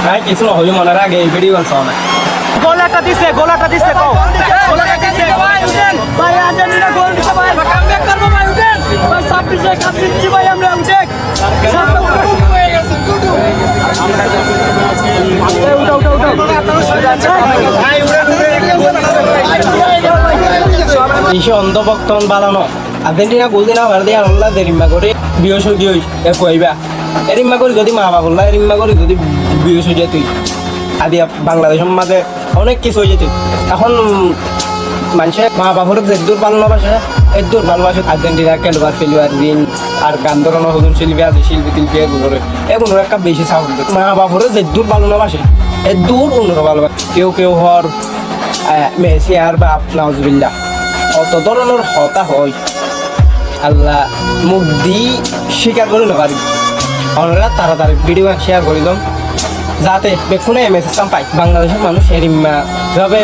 নাই কিছু হইল মনের আগে এই ভিডিও কল না গোলাটা দিছে কও গোলাটা দিছে ভাই উঠেন ভাই আর্জেন্টিনা গোল দিছে ভাই কামব্যাক করব ভাই উঠেন ভাই 26 এ কাপ জিতছি ভাই আমরা উঠেন হয়ে গেছে টুটু ইসে অন্ধভক্তন বালানো আর্জেন্টিনা গোল দিনা ভার দিয়া আল্লাহ দেরিম্মা করে বিয়স দিই এ কইবা এরিম্মা করে যদি মা বাবা এরিম্মা করে যদি বিয়স হয়ে যেত আদি বাংলাদেশের মাঝে অনেক কিছু হয়ে যেত এখন মানুষের মা বাবার যে দূর ভালোবাসে এর দূর ভালোবাসে আর্জেন্টিনা খেলবার ফেলবার দিন আর গান ধরানো হতুন শিল্পী আছে শিল্পী তিল্পী এগুলোর একটা বেশি সাউন্ড মা বাবার যে দূর ভালোবাসে এর দূর অন্যরা ভালোবাসে কেউ কেউ হর মেসি আর বাপ নাউজুবিল্লাহ অত ধরনের হতা হয় আল্লাহ মুখ দি স্বীকার করে না পারি আমরা তাড়াতাড়ি ভিডিও শেয়ার করে দিলাম যাতে বেক্ষণে মেসেজ পাই বাংলাদেশের মানুষ এরিম্মা যেভাবে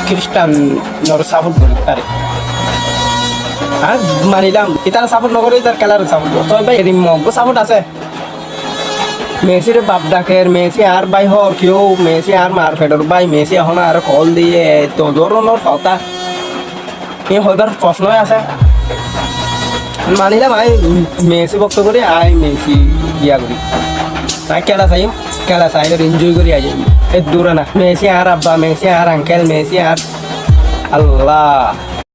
খ্রিস্টান সাপোর্ট করে তারে আর মানিলাম তারা সাপোর্ট নকরে তার খেলার সাপোর্ট তবে ভাই এরিম্মা সাপোর্ট আছে মেসির বাপ ডাকের মেসি আর ভাই হর কেউ মেসি আর মার ফেডর ভাই মেসি এখন আর কল দিয়ে তো ধরনের কথা এই হয়বার প্রশ্নই আছে মানিলাম আই মেসি ভক্ত করি আই মেসি ইয়া করি তাই খেলা চাই এনজয় করি আজ এর দূরে না মেসি আর আব্বা মেসি আর আঙ্কেল মেসি আর আল্লাহ